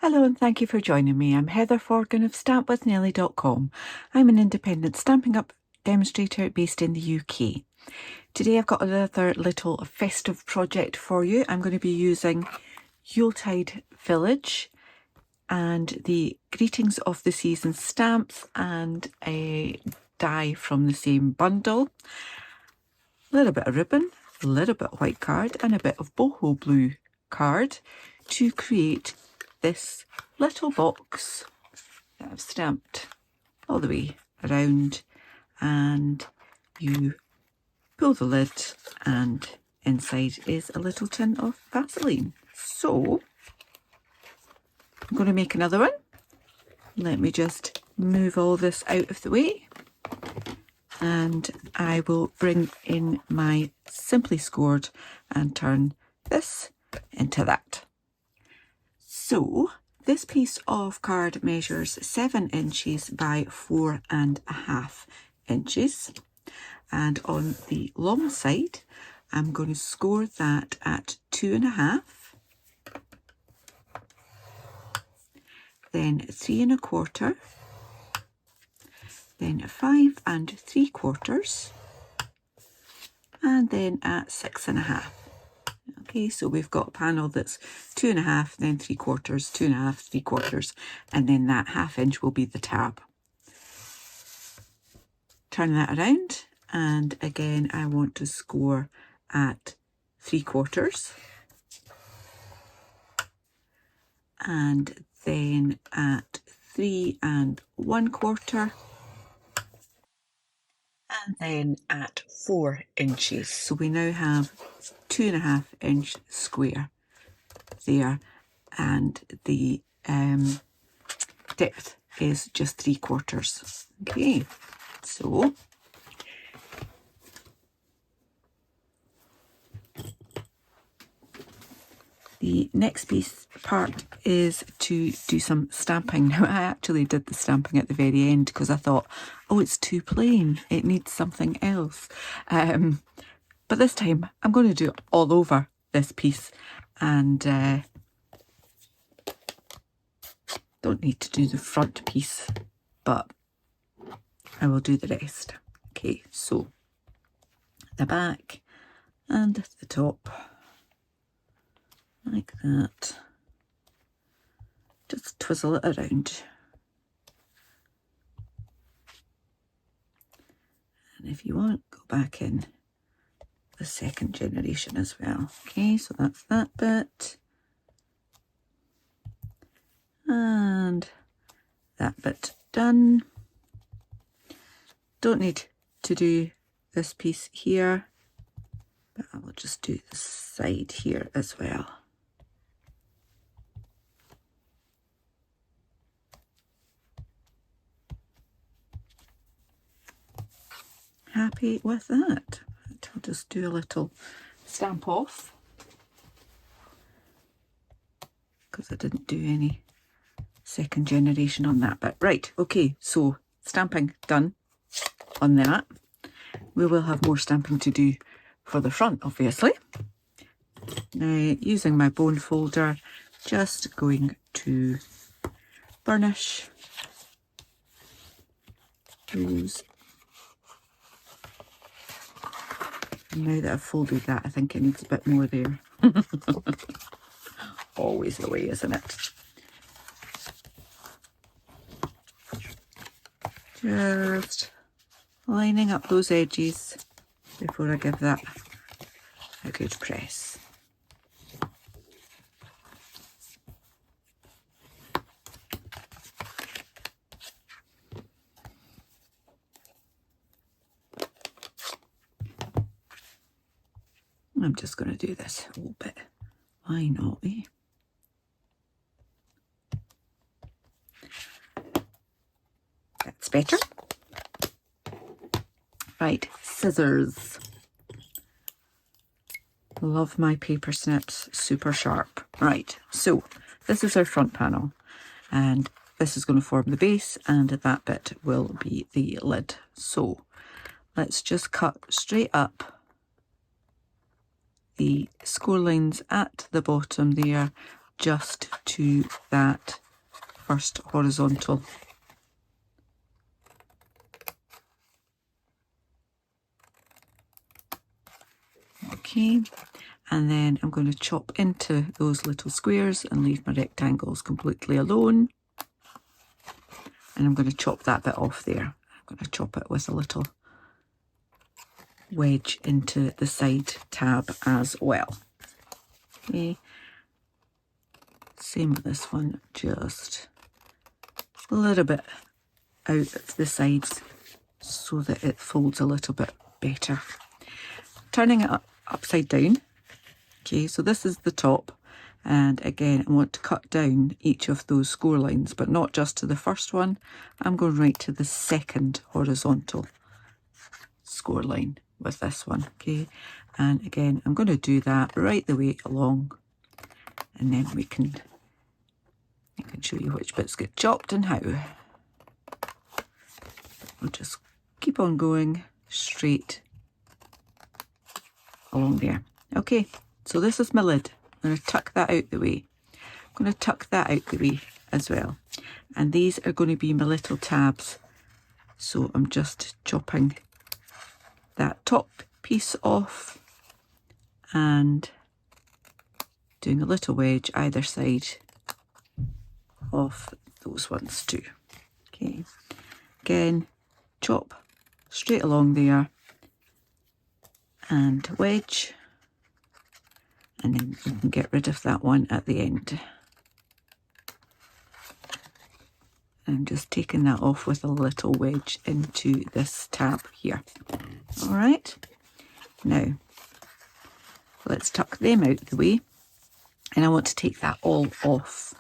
Hello and thank you for joining me. I'm Heather Forgan of stampwithnellie.com. I'm an independent Stampin' Up demonstrator based in the UK. Today I've got another little festive project for you. I'm going to be using Yuletide Village and the Greetings of the Season stamps and a die from the same bundle. A little bit of ribbon, a little bit of white card and a bit of boho blue card to create this little box that I've stamped all the way around, and you pull the lid and inside is a little tin of Vaseline. So I'm going to make another one. Let me just move all this out of the way and I will bring in my Simply Scored and turn this into that. So this piece of card measures 7 inches by 4.5 inches, and on the long side I'm going to score that at 2.5, then 3.25, then 5.75, and then at 6.5. Okay, so we've got a panel that's 2.5, then 3/4, 2.5, 3/4, and then that 1/2 inch will be the tab. Turn that around, and again I want to score at 3/4, and then at 3.25, and then at 4 inches. So we now have 2.5 inch square there, and the depth is just 3/4. Okay, so the next part is to do some stamping. Now I actually did the stamping at the very end because I thought, oh, it's too plain, it needs something else. But this time I'm going to do it all over this piece, and don't need to do the front piece, but I will do the rest. Okay, so the back and the top, like that. Just twizzle it around. And if you want, go back in the second generation as well. Okay, so that's that bit. And that bit done. Don't need to do this piece here, but I will just do the side here as well. Happy with that? I'll just do a little stamp off because I didn't do any second generation on that bit. Right, okay, so stamping done on that. We will have more stamping to do for the front, obviously. Now, using my bone folder, just going to burnish those. And now that I've folded that, I think it needs a bit more there. Always the way, isn't it? Just lining up those edges before I give that a good press. I'm just going to do this a little bit. Why not, eh? That's better. Right, scissors. Love my paper snips, super sharp. Right, so this is our front panel, and this is going to form the base, and that bit will be the lid. So let's just cut straight up the score lines at the bottom there just to that first horizontal. Okay, and then I'm going to chop into those little squares and leave my rectangles completely alone. And I'm going to chop that bit off there. I'm going to chop it with a little wedge into the side tab as well. Okay, same with this one, just a little bit out of the sides so that it folds a little bit better. Turning it upside down. Okay, so this is the top, and again I want to cut down each of those score lines, but not just to the first one. I'm going right to the second horizontal score line with this one. Okay, and again I'm going to do that right the way along, and then I can show you which bits get chopped and how. We'll just keep on going straight along there. Okay, so this is my lid. I'm going to tuck that out the way. I'm going to tuck that out the way as well. And these are going to be my little tabs. So I'm just chopping that top piece off and doing a little wedge either side of those ones too. Okay, again, chop straight along there and wedge, and then you can get rid of that one at the end. I'm just taking that off with a little wedge into this tab here. All right, now let's tuck them out the way, and I want to take that all off.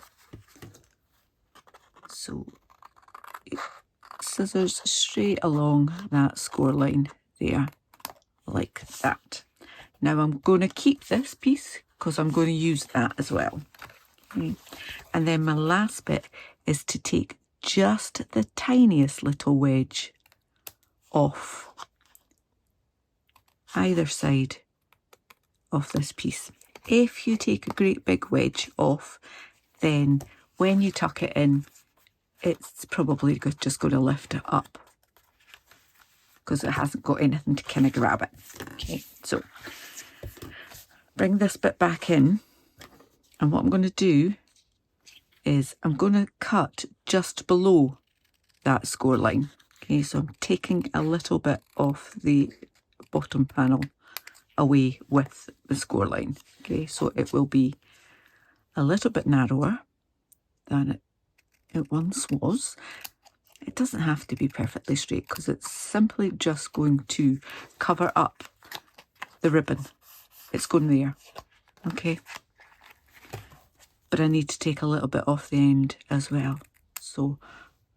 So scissors straight along that score line there, like that. Now I'm going to keep this piece because I'm going to use that as well. Okay. And then my last bit is to take just the tiniest little wedge off either side of this piece. If you take a great big wedge off, then when you tuck it in, it's probably just going to lift it up because it hasn't got anything to kind of grab it. Okay, so bring this bit back in, and what I'm going to do is I'm going to cut just below that score line. Okay, so I'm taking a little bit off the bottom panel away with the score line. Okay, so it will be a little bit narrower than it once was. It doesn't have to be perfectly straight because it's simply just going to cover up the ribbon. It's going there. Okay, but I need to take a little bit off the end as well, so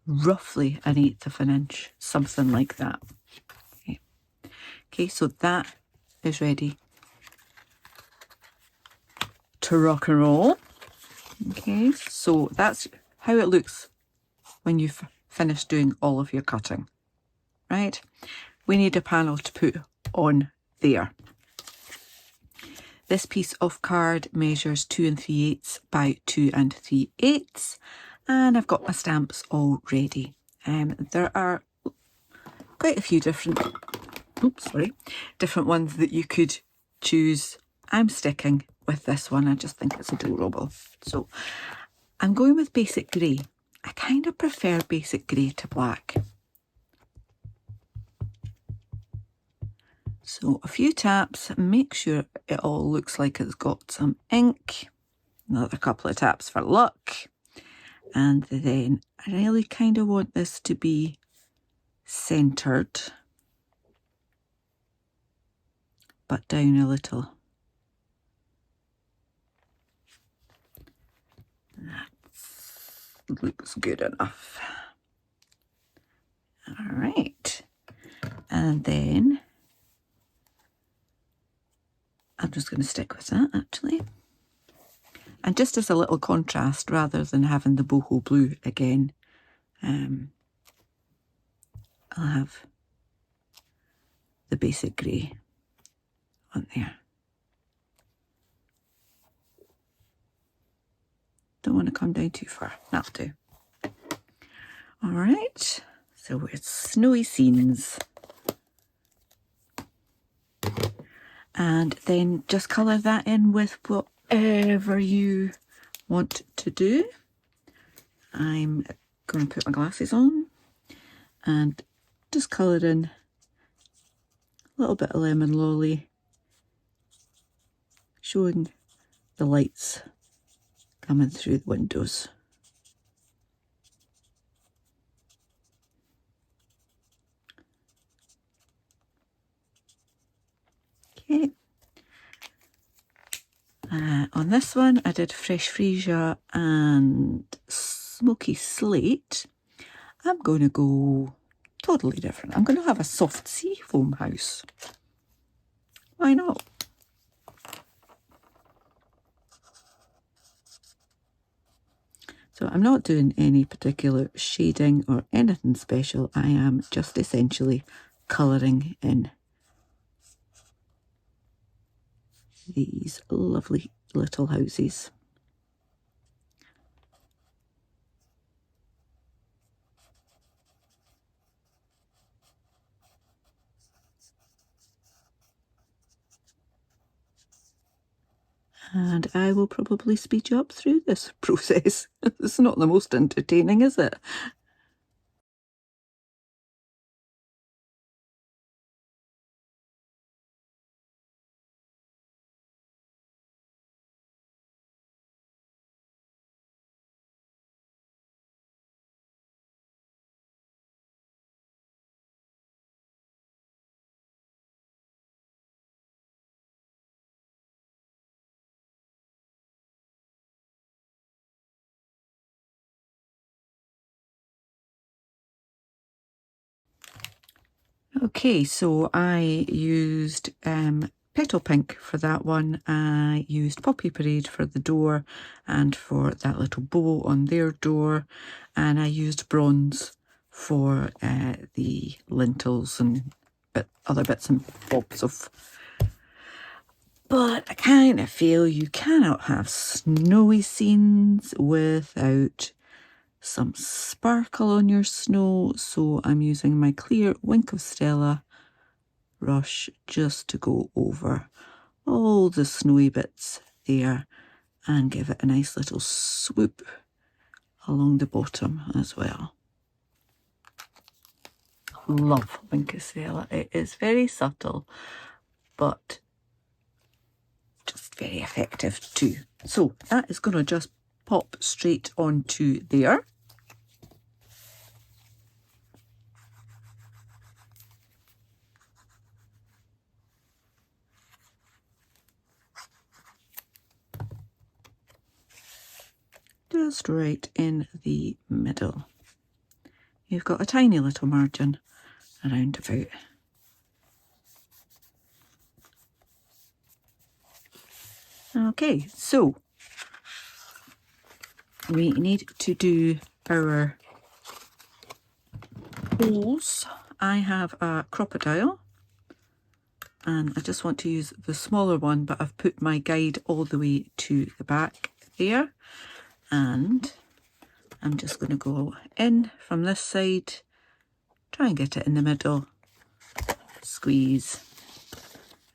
roughly 1/8 of an inch, something like that. Okay, okay, so that is ready to rock and roll. Okay, so that's how it looks when you've finished doing all of your cutting. Right, we need a panel to put on there. This piece of card measures 2 3/8 by 2 3/8, and I've got my stamps all ready. There are quite a few different ones that you could choose. I'm sticking with this one. I just think it's adorable. So I'm going with basic grey. I kind of prefer basic grey to black. So a few taps, make sure it all looks like it's got some ink. Another couple of taps for luck. And then I really kind of want this to be centered, but down a little. That looks good enough. All right. And then I'm just going to stick with that actually. And just as a little contrast, rather than having the boho blue again, I'll have the basic grey on there. Don't want to come down too far. That'll do. All right, so it's snowy scenes. And then just colour that in with whatever you want to do. I'm going to put my glasses on and just colour in a little bit of lemon lolly, showing the lights coming through the windows. Okay. On this one I did fresh freesia and smoky slate. I'm going to go totally different. I'm going to have a soft sea foam house. Why not? So I'm not doing any particular shading or anything special. I am just essentially colouring in these lovely little houses. And I will probably speed you up through this process. It's not the most entertaining, is it? Okay, so I used Petal Pink for that one. I used Poppy Parade for the door and for that little bow on their door. And I used Bronze for the lintels and other bits and bobs of. But I kind of feel you cannot have snowy scenes without some sparkle on your snow, so I'm using my clear Wink of Stella brush just to go over all the snowy bits there and give it a nice little swoop along the bottom as well. Love Wink of Stella. It is very subtle but just very effective too. So that is going to just pop straight onto there. Just right in the middle. You've got a tiny little margin around about. Okay, so we need to do our holes. I have a crocodile and I just want to use the smaller one, but I've put my guide all the way to the back there, and I'm just going to go in from this side, try and get it in the middle, squeeze,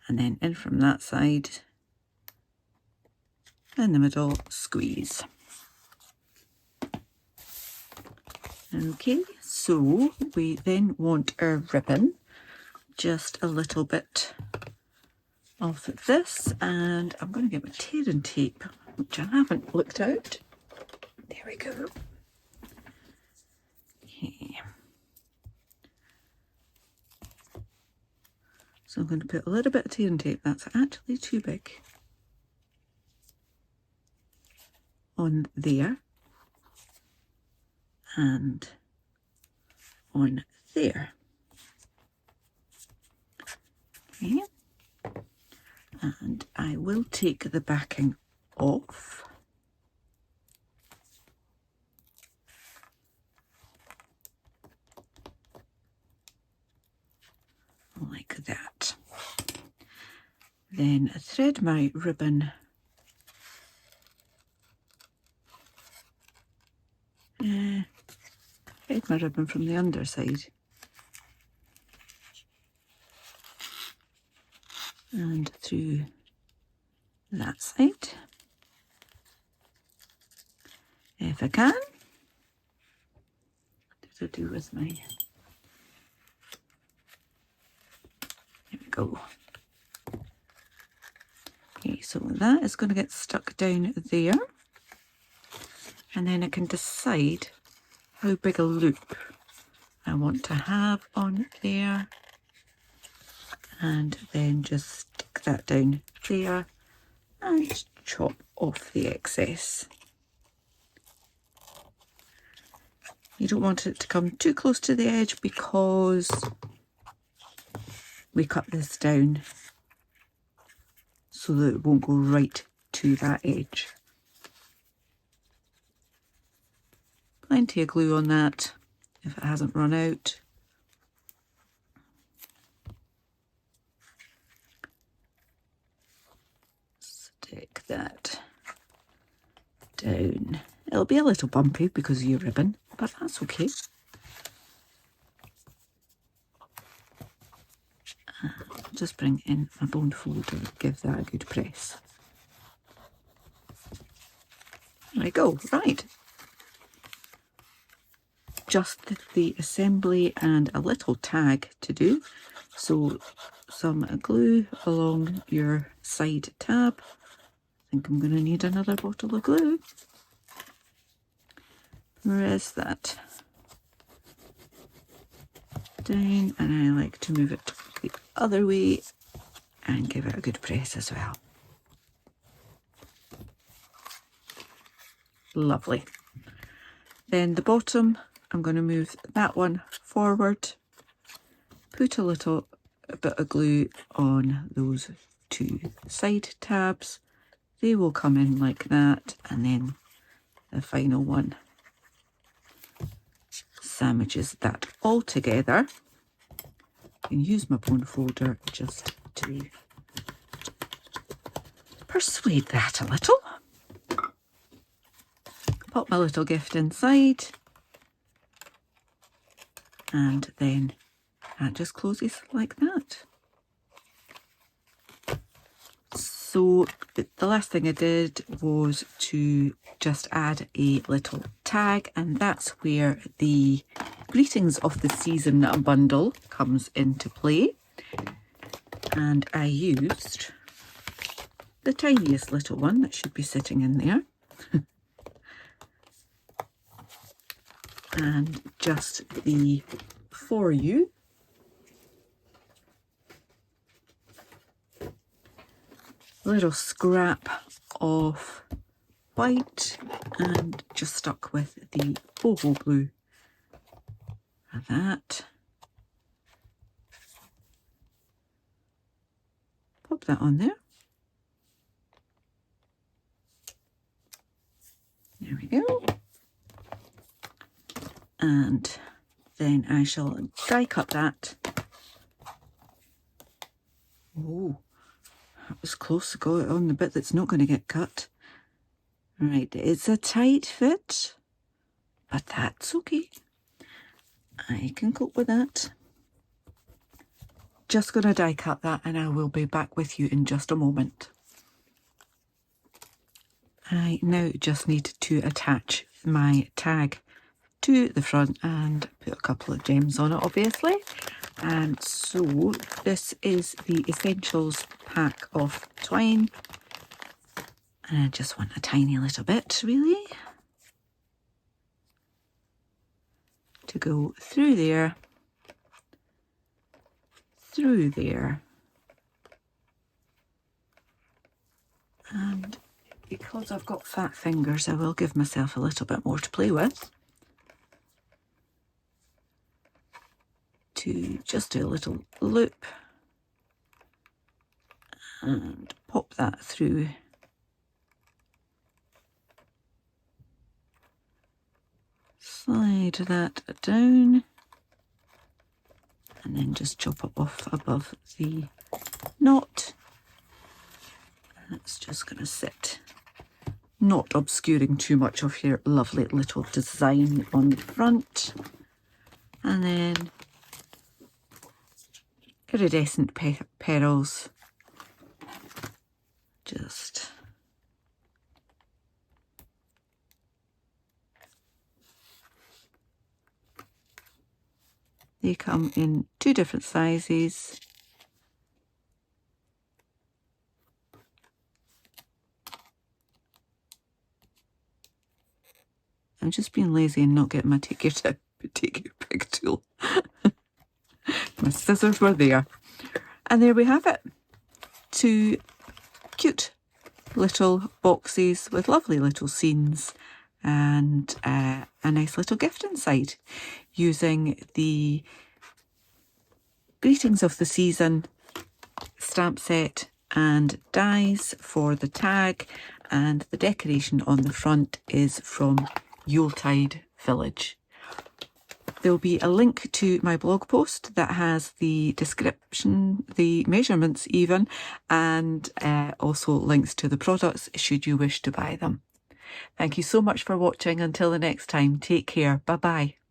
and then in from that side, in the middle, squeeze. Okay, so we then want our ribbon, just a little bit of this, and I'm going to get my tearing tape, which I haven't looked out. There we go. Okay. So I'm going to put a little bit of tearing tape, that's actually too big, on there and on there. Okay. And I will take the backing off. Like that. Then thread my ribbon thread my ribbon from the underside. And through that side, if I can. What did I do with my... There we go. Okay, so that is going to get stuck down there. And then I can decide how big a loop I want to have on there. And then just stick that down there and chop off the excess. You don't want it to come too close to the edge because we cut this down so that it won't go right to that edge. Plenty of glue on that if it hasn't run out. Stick that down. It'll be a little bumpy because of your ribbon, but that's okay. Just bring in my bone folder, give that a good press. There we go, right. Just the assembly and a little tag to do. So some glue along your side tab. I think I'm going to need another bottle of glue. Press that down, and I like to move it the other way and give it a good press as well. Lovely. Then the bottom, I'm going to move that one forward, put a little bit of glue on those two side tabs. They will come in like that, and then the final one sandwiches that all together. I can use my bone folder just to persuade that a little. Pop my little gift inside, and then that just closes like that. So the last thing I did was to just add a little tag, and that's where the Greetings of the Season bundle comes into play. And I used the tiniest little one that should be sitting in there. And just the For You. Little scrap of white and just stuck with the boho blue. Like that. Pop that on there. There we go. And then I shall die cut that. Oh, that was close to go on the bit that's not going to get cut. Right, it's a tight fit, but that's okay. I can cope with that. Just going to die cut that, and I will be back with you in just a moment. I now just need to attach my tag to the front and put a couple of gems on it, obviously. And so this is the Essentials pack of twine, and I just want a tiny little bit really to go through there, and because I've got fat fingers I will give myself a little bit more to play with. To just do a little loop and pop that through. Slide that down and then just chop it off above the knot. That's just going to sit, not obscuring too much of your lovely little design on the front. And then iridescent petals. Just they come in 2 different sizes. I'm just being lazy and not getting my take your pick tool. My scissors were there. And there we have it. 2 cute little boxes with lovely little scenes and a nice little gift inside, using the Greetings of the Season stamp set and dies for the tag, and the decoration on the front is from Yuletide Village. There'll be a link to my blog post that has the description, the measurements even, and also links to the products should you wish to buy them. Thank you so much for watching. Until the next time, take care. Bye bye.